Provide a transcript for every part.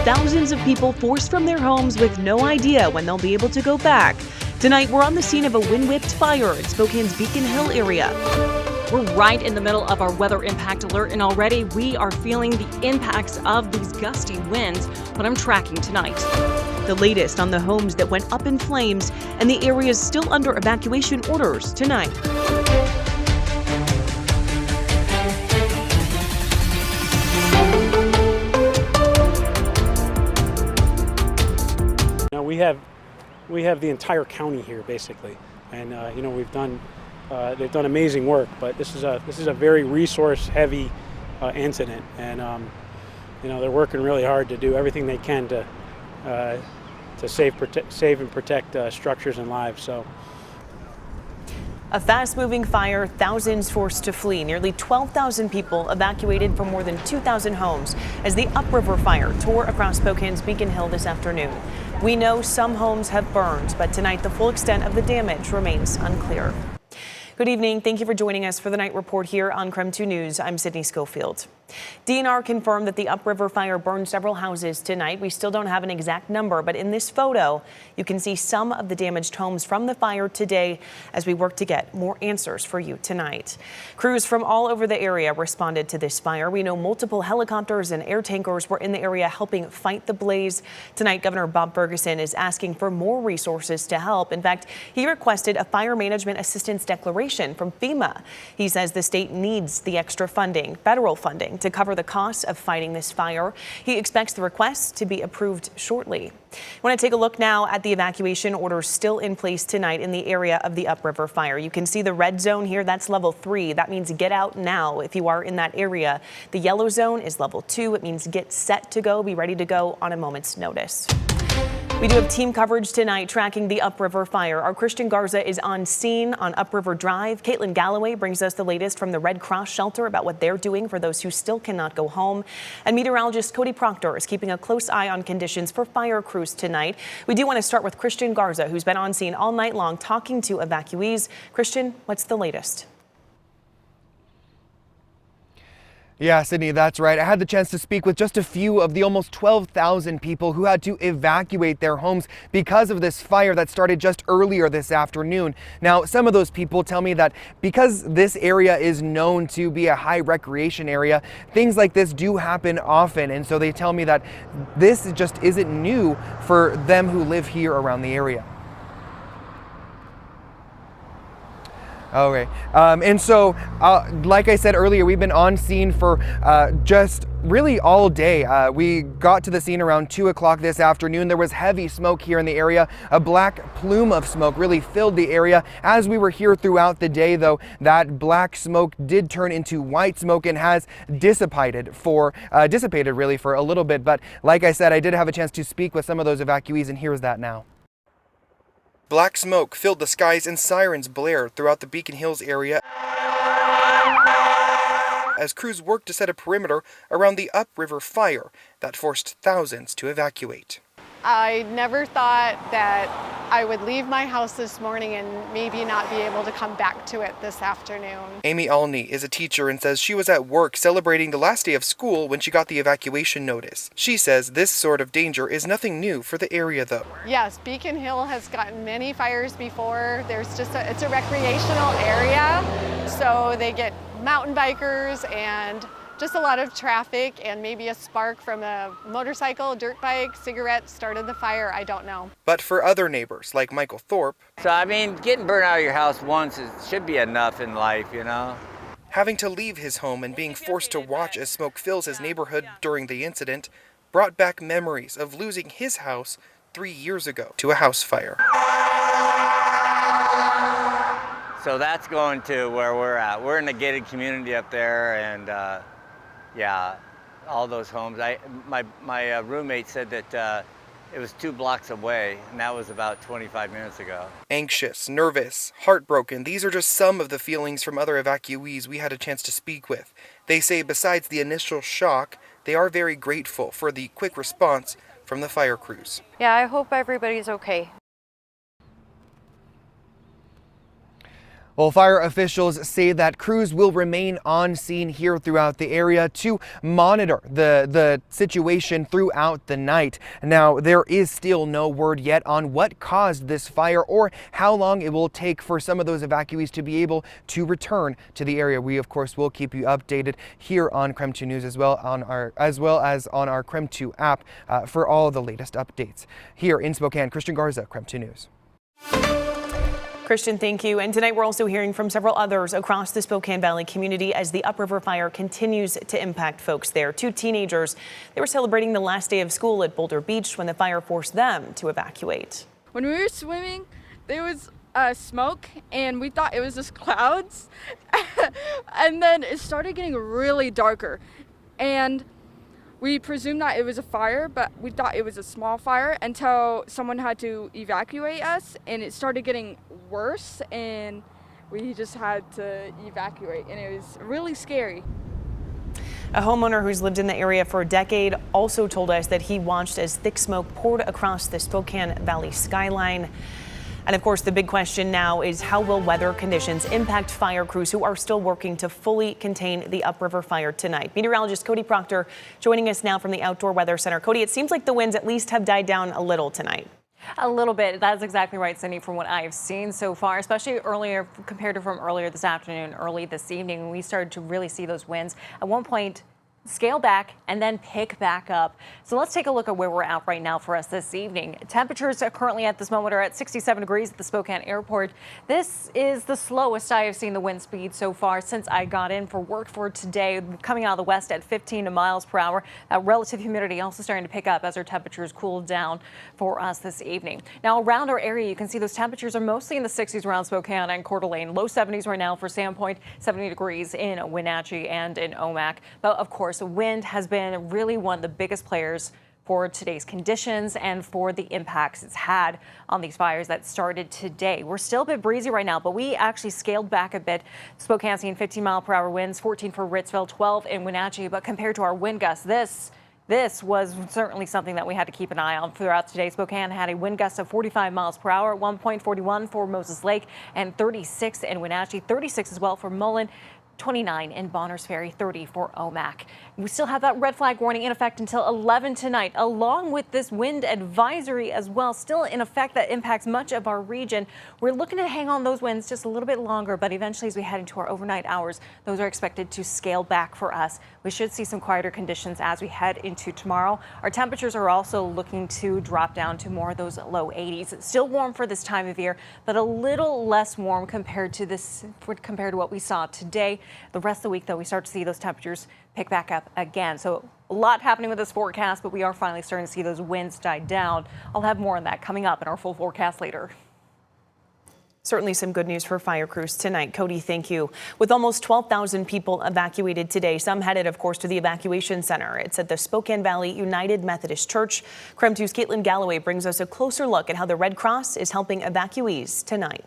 thousands of people forced from their homes with no idea when they'll be able to go back. Tonight, we're on the scene of a wind-whipped fire in Spokane's Beacon Hill area. We're right in the middle of our weather impact alert, and already we are feeling the impacts of these gusty winds, what I'm tracking tonight. The latest on the homes that went up in flames and the areas still under evacuation orders tonight. Now we have the entire county here basically, and they've done amazing work, but this is a very resource heavy incident, and they're working really hard to do everything they can to save and protect structures and lives. So. A fast-moving fire, thousands forced to flee. Nearly 12,000 people evacuated from more than 2,000 homes as the Upriver fire tore across Spokane's Beacon Hill this afternoon. We know some homes have burned, but tonight the full extent of the damage remains unclear. Good evening. Thank you for joining us for the night report here on KREM 2 News. I'm Sydney Schofield. DNR confirmed that the Upriver fire burned several houses tonight. We still don't have an exact number, but in this photo, you can see some of the damaged homes from the fire today as we work to get more answers for you tonight. Crews from all over the area responded to this fire. We know multiple helicopters and air tankers were in the area helping fight the blaze. Tonight, Governor Bob Ferguson is asking for more resources to help. In fact, he requested a fire management assistance declaration from FEMA. He says the state needs the extra funding, federal funding, to cover the costs of fighting this fire. He expects the request to be approved shortly. I want to take a look now at the evacuation orders still in place tonight in the area of the Upriver fire. You can see the red zone here. That's level 3. That means get out now if you are in that area. The yellow zone is level 2. It means get set to go, be ready to go on a moment's notice. We do have team coverage tonight tracking the Upriver fire. Our Christian Garza is on scene on Upriver Drive. Caitlin Galloway brings us the latest from the Red Cross shelter about what they're doing for those who still cannot go home. And meteorologist Cody Proctor is keeping a close eye on conditions for fire crews tonight. We do want to start with Christian Garza, who's been on scene all night long talking to evacuees. Christian, what's the latest? Yeah, Sydney, that's right. I had the chance to speak with just a few of the almost 12,000 people who had to evacuate their homes because of this fire that started just earlier this afternoon. Now, some of those people tell me that because this area is known to be a high recreation area, things like this do happen often. And so they tell me that this just isn't new for them who live here around the area. Okay, and so like I said earlier, we've been on scene for just really all day. We got to the scene around 2 o'clock this afternoon. There was heavy smoke here in the area. A black plume of smoke really filled the area. As we were here throughout the day, though, that black smoke did turn into white smoke and has dissipated really for a little bit. But like I said, I did have a chance to speak with some of those evacuees, and here's that now. Black smoke filled the skies and sirens blared throughout the Beacon Hills area as crews worked to set a perimeter around the Upriver fire that forced thousands to evacuate. I never thought that I would leave my house this morning and maybe not be able to come back to it this afternoon. Amy Alney is a teacher and says she was at work celebrating the last day of school when she got the evacuation notice. She says this sort of danger is nothing new for the area, though. Yes, Beacon Hill has gotten many fires before. It's a recreational area, so they get mountain bikers and just a lot of traffic, and maybe a spark from a motorcycle, dirt bike, cigarette started the fire, I don't know. But for other neighbors like Michael Thorpe. So I mean, getting burned out of your house once should be enough in life, you know? Having to leave his home and being forced to watch as smoke fills his neighborhood during the incident brought back memories of losing his house 3 years ago to a house fire. So that's going to where we're at. We're in a gated community up there, and yeah, all those homes. My roommate said that it was 2 blocks away, and that was about 25 minutes ago. Anxious, nervous, heartbroken, these are just some of the feelings from other evacuees we had a chance to speak with. They say besides the initial shock, they are very grateful for the quick response from the fire crews. Yeah, I hope everybody's okay. Well, fire officials say that crews will remain on scene here throughout the area to monitor the situation throughout the night. Now, there is still no word yet on what caused this fire or how long it will take for some of those evacuees to be able to return to the area. We, of course, will keep you updated here on KREM 2 News as well as on our KREM 2 app for all the latest updates. Here in Spokane, Christian Garza, KREM 2 News. Christian, thank you. And tonight we're also hearing from several others across the Spokane Valley community as the Upriver fire continues to impact folks there. 2 teenagers, they were celebrating the last day of school at Boulder Beach when the fire forced them to evacuate. When we were swimming, there was smoke and we thought it was just clouds. And then it started getting really darker. And we presumed that it was a fire, but we thought it was a small fire until someone had to evacuate us, and it started getting worse, and we just had to evacuate, and it was really scary. A homeowner who's lived in the area for a decade also told us that he watched as thick smoke poured across the Spokane Valley skyline. And of course, the big question now is how will weather conditions impact fire crews who are still working to fully contain the Upriver fire tonight? Meteorologist Cody Proctor joining us now from the Outdoor Weather Center. Cody, it seems like the winds at least have died down a little tonight. A little bit. That's exactly right, Cindy, from what I have seen so far, especially earlier compared to from earlier this afternoon, early this evening, when we started to really see those winds. At one point, scale back and then pick back up. So let's take a look at where we're at right now for us this evening. Temperatures are currently at this moment are at 67 degrees at the Spokane Airport. This is the slowest I have seen the wind speed so far since I got in for work for today, coming out of the west at 15 miles per hour. That relative humidity also starting to pick up as our temperatures cool down for us this evening. Now around our area, you can see those temperatures are mostly in the 60s around Spokane and Coeur d'Alene. Low 70s right now for Sandpoint, 70 degrees in Wenatchee and in Omak. But of course, the wind has been really one of the biggest players for today's conditions and for the impacts it's had on these fires that started today. We're still a bit breezy right now, but we actually scaled back a bit. Spokane seeing 15-mile-per-hour winds, 14 for Ritzville, 12 in Wenatchee. But compared to our wind gusts, this was certainly something that we had to keep an eye on throughout today. Spokane had a wind gust of 45 miles per hour, 1.41 for Moses Lake, and 36 in Wenatchee, 36 as well for Mullen. 29 in Bonners Ferry, 30 for Omak. We still have that red flag warning in effect until 11 tonight, along with this wind advisory as well, still in effect that impacts much of our region. We're looking to hang on those winds just a little bit longer, but eventually as we head into our overnight hours, those are expected to scale back for us. We should see some quieter conditions as we head into tomorrow. Our temperatures are also looking to drop down to more of those low 80s. It's still warm for this time of year, but a little less warm compared to what we saw today. The rest of the week, though, we start to see those temperatures pick back up again. So a lot happening with this forecast, but we are finally starting to see those winds die down. I'll have more on that coming up in our full forecast later. Certainly some good news for fire crews tonight. Cody, thank you. With almost 12,000 people evacuated today, some headed, of course, to the evacuation center. It's at the Spokane Valley United Methodist Church. KREM 2's Caitlin Galloway brings us a closer look at how the Red Cross is helping evacuees tonight.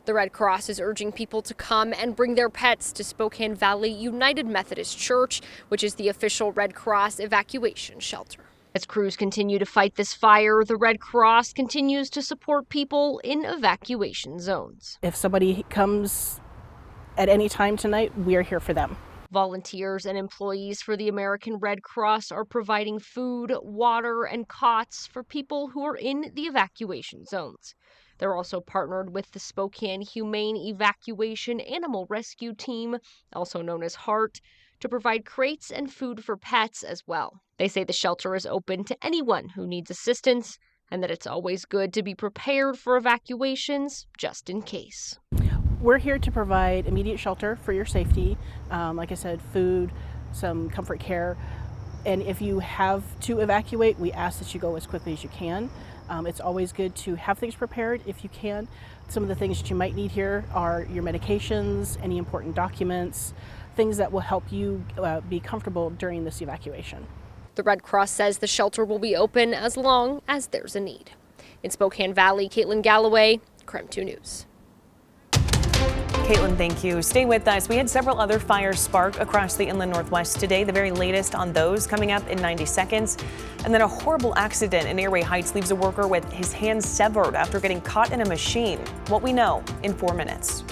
The Red Cross is urging people to come and bring their pets to Spokane Valley United Methodist Church, which is the official Red Cross evacuation shelter. As crews continue to fight this fire, the Red Cross continues to support people in evacuation zones. If somebody comes at any time tonight, we are here for them. Volunteers and employees for the American Red Cross are providing food, water, and cots for people who are in the evacuation zones. They're also partnered with the Spokane Humane Evacuation Animal Rescue Team, also known as HEART, to provide crates and food for pets as well. They say the shelter is open to anyone who needs assistance and that it's always good to be prepared for evacuations just in case. We're here to provide immediate shelter for your safety. Like I said, food, some comfort care. And if you have to evacuate, we ask that you go as quickly as you can. It's always good to have things prepared if you can. Some of the things that you might need here are your medications, any important documents, things that will help you be comfortable during this evacuation. The Red Cross says the shelter will be open as long as there's a need. In Spokane Valley, Caitlin Galloway, KREM 2 News. Caitlin, thank you. Stay with us. We had several other fires spark across the inland Northwest today, the very latest on those coming up in 90 seconds. And then a horrible accident in Airway Heights leaves a worker with his hands severed after getting caught in a machine. What we know in 4 minutes.